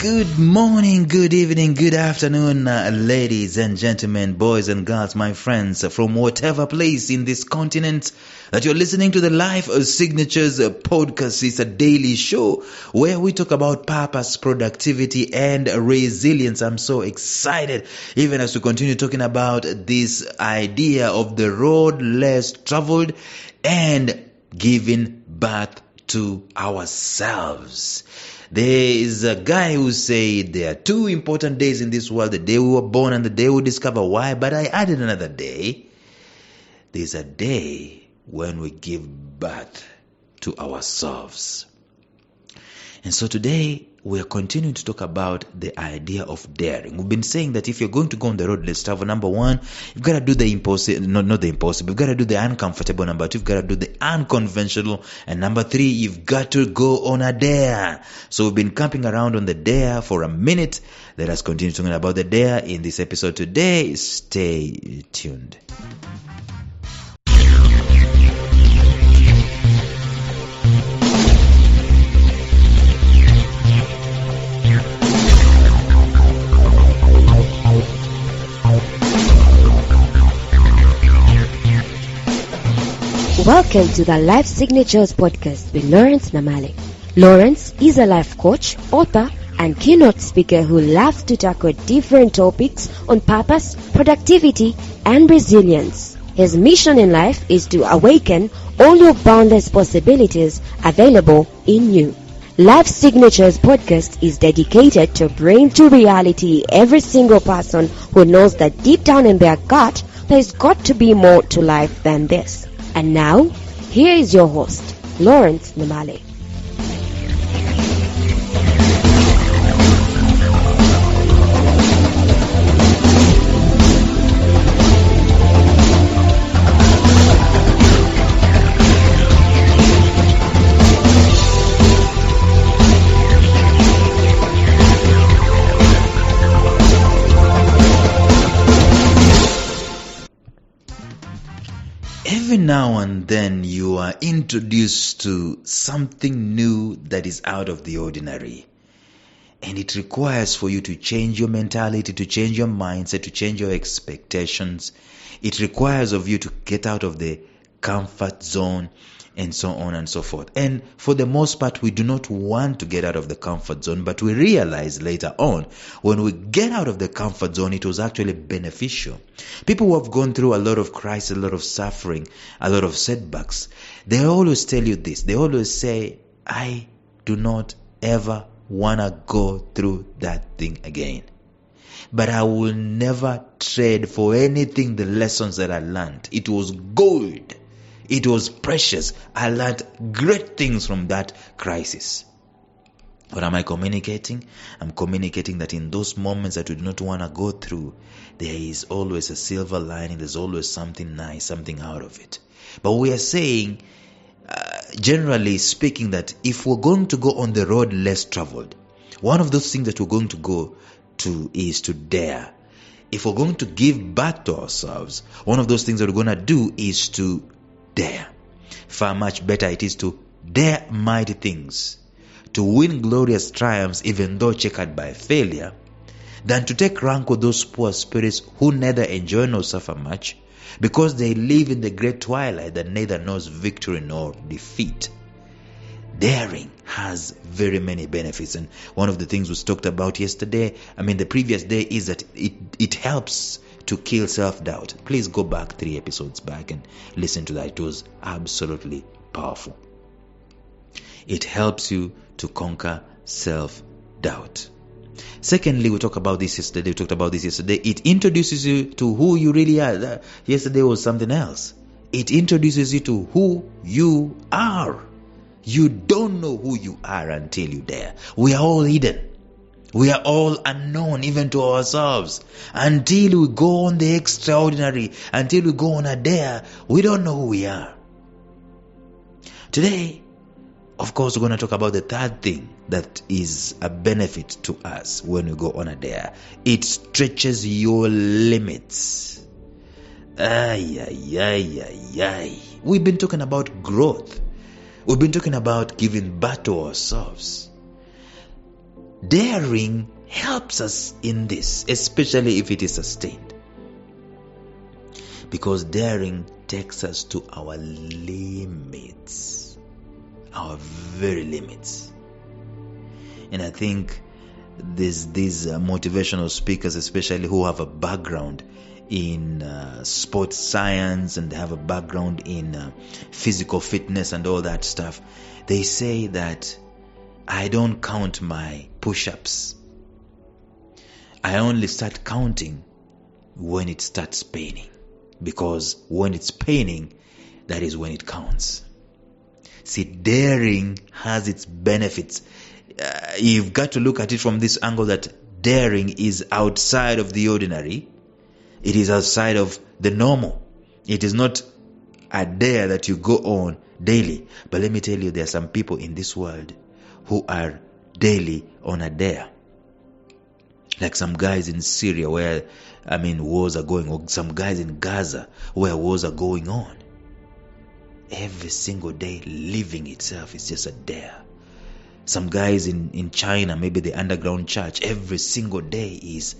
Good morning, good evening, good afternoon, ladies and gentlemen, boys and girls, my friends, from whatever place in this continent that you're listening to the Life Signatures podcast. It's a daily show where we talk about purpose, productivity, and resilience. I'm so excited, even as we continue talking about this idea of the road less traveled and giving birth to ourselves. There is a guy who said there are two important days in this world, the day we were born and the day we discover why, but I added another day. There's a day when we give birth to ourselves. And so today we are continuing to talk about the idea of daring. We've been saying that if you're going to go on the road less travel, number one, you've got to do the impossible, not the impossible, you've got to do the uncomfortable. Number two, you've got to do the unconventional. And number three, you've got to go on a dare. So we've been camping around on the dare for a minute. Let us continue talking about the dare in this episode today. Stay tuned. Welcome to the Life Signatures podcast with Lawrence Namale. Lawrence is a life coach, author, and keynote speaker who loves to tackle different topics on purpose, productivity, and resilience. His mission in life is to awaken all your boundless possibilities available in you. Life Signatures podcast is dedicated to bring to reality every single person who knows that deep down in their gut, there's got to be more to life than this. And now, here is your host, Lawrence Namale. Every now and then you are introduced to something new that is out of the ordinary. And it requires for you to change your mentality, to change your mindset, to change your expectations. It requires of you to get out of the comfort zone and so on and so forth. And for the most part, we do not want to get out of the comfort zone, but we realize later on, when we get out of the comfort zone, it was actually beneficial. People who have gone through a lot of crisis, a lot of suffering, a lot of setbacks, they always tell you this. They always say, I do not ever want to go through that thing again. But I will never trade for anything the lessons that I learned. It was gold. It was precious. I learned great things from that crisis. What am I communicating? I'm communicating that in those moments that we do not want to go through, there is always a silver lining. There's always something nice, something out of it. But we are saying, generally speaking, that if we're going to go on the road less traveled, one of those things that we're going to go to is to dare. If we're going to give birth to ourselves, one of those things that we're going to do is to dare. Far much better it is to dare mighty things, to win glorious triumphs even though checkered by failure, than to take rank with those poor spirits who neither enjoy nor suffer much, because they live in the great twilight that neither knows victory nor defeat. Daring has very many benefits, and one of the things we talked about the previous day, is that it helps to kill self-doubt. Please go back 3 episodes back and listen to that. It was absolutely powerful. It helps you to conquer self-doubt. Secondly, we talked about this yesterday. It introduces you to who you really are. Yesterday was something else. It introduces you to who you are. You don't know who you are until you dare. We are all hidden. We are all unknown, even to ourselves. Until we go on the extraordinary, until we go on a dare, we don't know who we are. Today, of course, we're going to talk about the third thing that is a benefit to us when we go on a dare. It stretches your limits. We've been talking about growth. We've been talking about giving birth to ourselves. daring helps us in this, especially if it is sustained. Because daring takes us to our limits, our very limits. And I think these motivational speakers, especially who have a background in sports science and have a background in physical fitness and all that stuff, they say that I don't count my push-ups. I only start counting when it starts paining. Because when it's paining, that is when it counts. See, daring has its benefits. You've got to look at it from this angle that daring is outside of the ordinary. It is outside of the normal. It is not a dare that you go on daily. But let me tell you, there are some people in this world who are daily on a dare. Like some guys in Syria where, wars are going on. Some guys in Gaza where wars are going on. Every single day, living itself is just a dare. Some guys in China, maybe the underground church, every single day is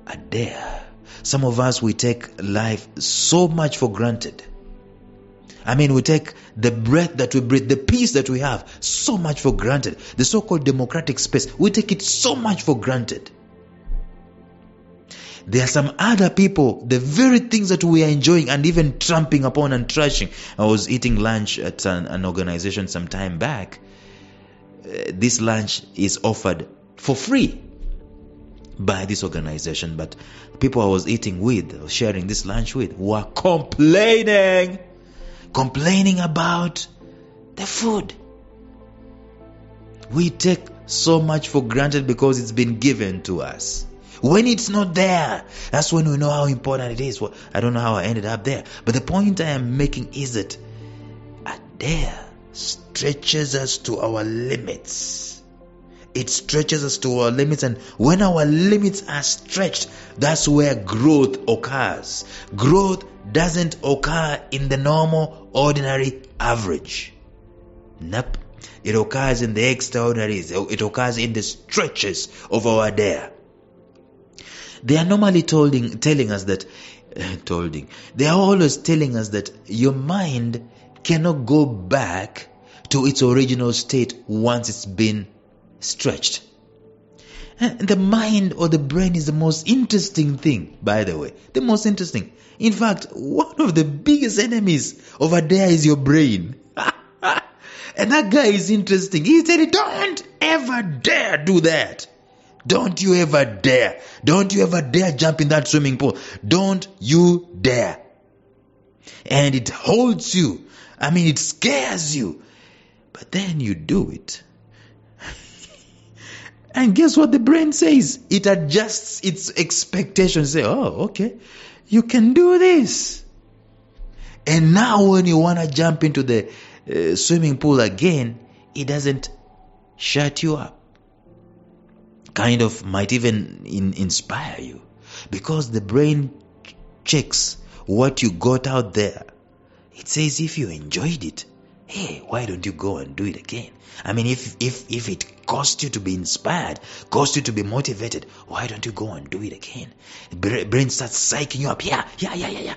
a dare. Some of us, we take life so much for granted. We take the breath that we breathe, the peace that we have, so much for granted. The so-called democratic space, we take it so much for granted. There are some other people, the very things that we are enjoying and even tramping upon and trashing. I was eating lunch at an organization some time back. This lunch is offered for free by this organization, but people I was eating with, sharing this lunch with, were complaining about the food. We take so much for granted because it's been given to us. When it's not there, that's when we know how important it is. Well, I don't know how I ended up there, but the point I am making is that a dare stretches us to our limits. It stretches us to our limits, and when our limits are stretched, that's where growth occurs. Growth doesn't occur in the normal, ordinary average. Nope. It occurs in the extraordinaries. It occurs in the stretches of our dare. They are normally telling us that they are always telling us that your mind cannot go back to its original state once it's been stretched. And the mind or the brain is the most interesting thing, by the way. The most interesting. In fact, one of the biggest enemies of a dare is your brain. And that guy is interesting. He said, don't ever dare do that. Don't you ever dare. Don't you ever dare jump in that swimming pool. Don't you dare. And it holds you. It scares you. But then you do it. And guess what the brain says? It adjusts its expectations. Say, oh, okay, you can do this. And now when you want to jump into the swimming pool again, it doesn't shut you up. Kind of might even inspire you. Because the brain checks what you got out there. It says if you enjoyed it, hey, why don't you go and do it again? If it cost you to be inspired, cost you to be motivated, why don't you go and do it again? Brain starts psyching you up. Yeah,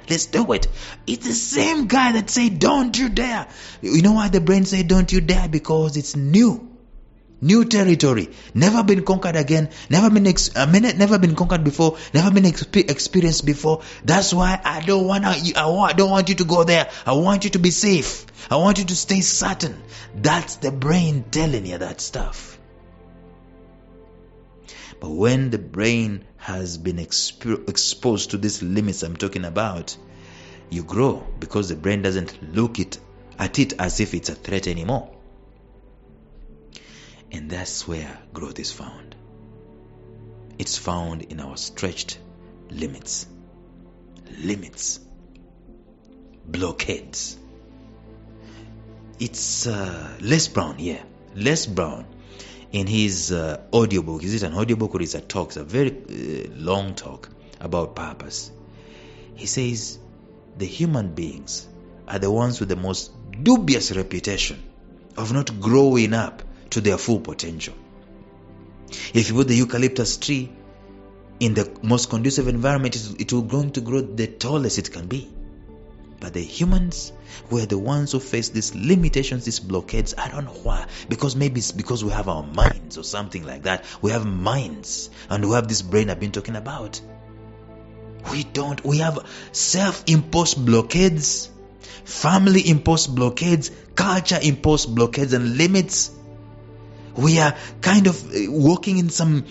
let's do it. It's the same guy that said, don't you dare. You know why the brain said, don't you dare? Because it's new. New territory, never been conquered again, never been conquered before, never been experienced before. That's why I don't want you to go there. I want you to be safe. I want you to stay certain. That's the brain telling you that stuff. But when the brain has been exposed to these limits I'm talking about, you grow because the brain doesn't look at it as if it's a threat anymore. And that's where growth is found. It's found in our stretched limits. Blockades. It's Les Brown here. Les Brown, in his audiobook, is it an audiobook or is it a talk? It's a very long talk about purpose. He says the human beings are the ones with the most dubious reputation of not growing up to their full potential. If you put the eucalyptus tree in the most conducive environment, it will going to grow the tallest it can be. But the humans were the ones who faced these limitations, these blockades. I don't know why. Because maybe it's because we have our minds or something like that. We have minds and we have this brain I've been talking about. We don't. We have self-imposed blockades, family-imposed blockades, culture-imposed blockades and limits. We are kind of walking in some...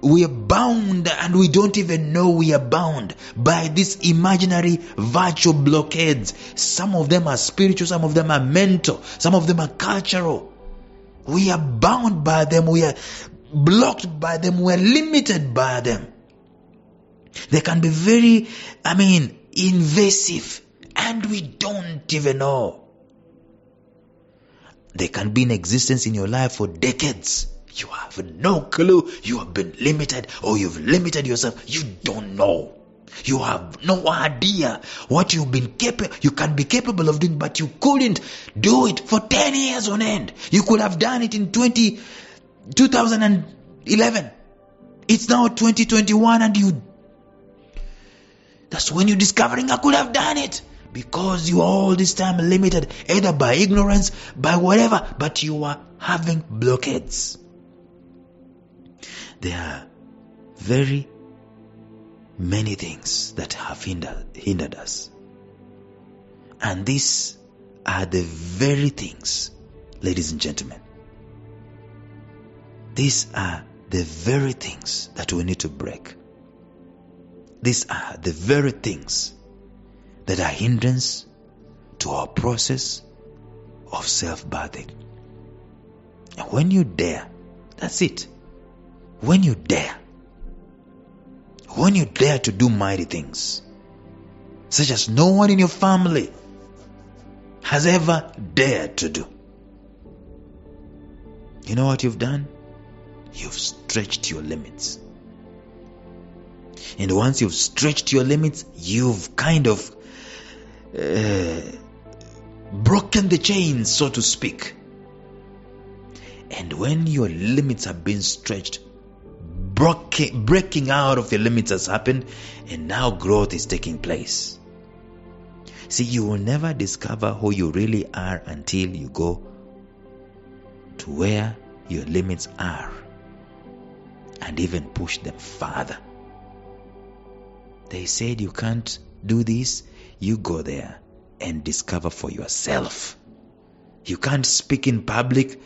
We are bound and we don't even know we are bound by these imaginary virtual blockades. Some of them are spiritual, some of them are mental, some of them are cultural. We are bound by them, we are blocked by them, we are limited by them. They can be very, invasive, and we don't even know. They can be in existence in your life for decades. You have no clue. You have been limited, or you've limited yourself. You don't know. You have no idea what you've been capable. You can be capable of doing, but you couldn't do it for 10 years on end. You could have done it in 2011. It's now 2021, and that's when you're discovering I could have done it. Because you are all this time limited, either by ignorance, by whatever, but you are having blockades. There are very many things that have hindered us. And these are the very things, ladies and gentlemen. These are the very things that we need to break. These are the very things that are hindrance to our process of self-birthing. And when you dare, that's it. When you dare to do mighty things, such as no one in your family has ever dared to do, you know what you've done? You've stretched your limits. And once you've stretched your limits, you've kind of broken the chains, so to speak. And when your limits have been stretched, breaking out of your limits has happened, and now growth is taking place. See, you will never discover who you really are until you go to where your limits are and even push them further. They said you can't do this. You go there and discover for yourself. You can't speak in public.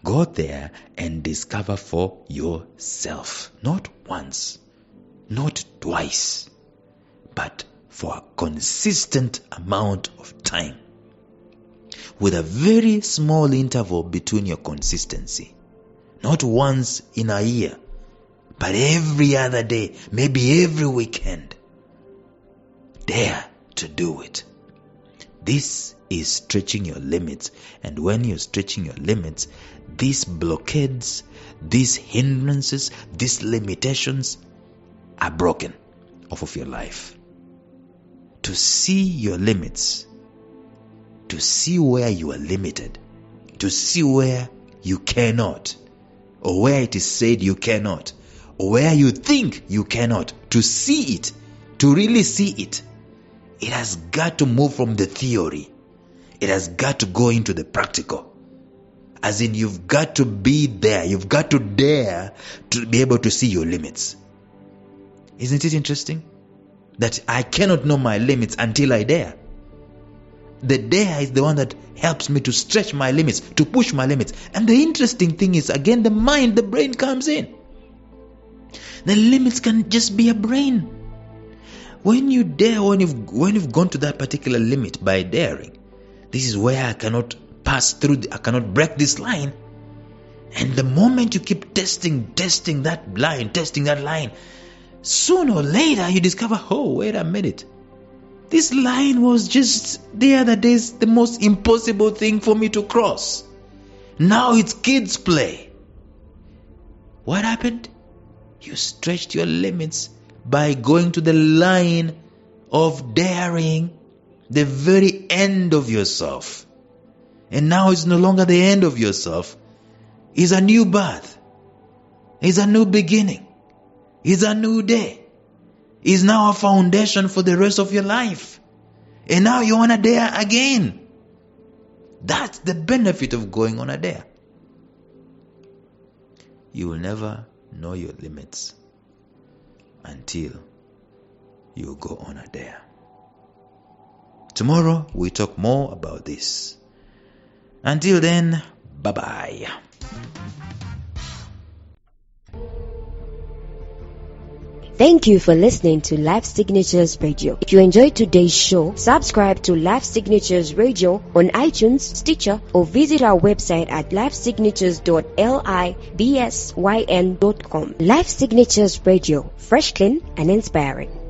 Go there and discover for yourself. Not once, not twice, but for a consistent amount of time, with a very small interval between your consistency. Not once in a year, but every other day, maybe every weekend. Dare to do it. This is stretching your limits. And when you're stretching your limits, these blockades, these hindrances, these limitations are broken off of your life. To see your limits, to see where you are limited, to see where you cannot, or where it is said you cannot, or where you think you cannot, to see it, to really see it, it has got to move from the theory. It has got to go into the practical. As in, you've got to be there. You've got to dare to be able to see your limits. Isn't it interesting? That I cannot know my limits until I dare. The dare is the one that helps me to stretch my limits, to push my limits. And the interesting thing is, again, the mind, the brain comes in. The limits can just be a brain. When you dare, when you've gone to that particular limit by daring, this is where I cannot pass through, I cannot break this line. And the moment you keep testing that line, sooner or later you discover, oh, wait a minute. This line was just the other days the most impossible thing for me to cross. Now it's kids' play. What happened? You stretched your limits by going to the line of daring, the very end of yourself. And now it's no longer the end of yourself. It's a new birth. It's a new beginning. It's a new day. It's now a foundation for the rest of your life. And now you're on a dare again. That's the benefit of going on a dare. You will never know your limits until you go on a dare. Tomorrow we talk more about this. Until then, bye-bye. Thank you for listening to Life Signatures Radio. If you enjoyed today's show, subscribe to Life Signatures Radio on iTunes, Stitcher, or visit our website at lifesignatures.libsyn.com. Life Signatures Radio, fresh, clean, and inspiring.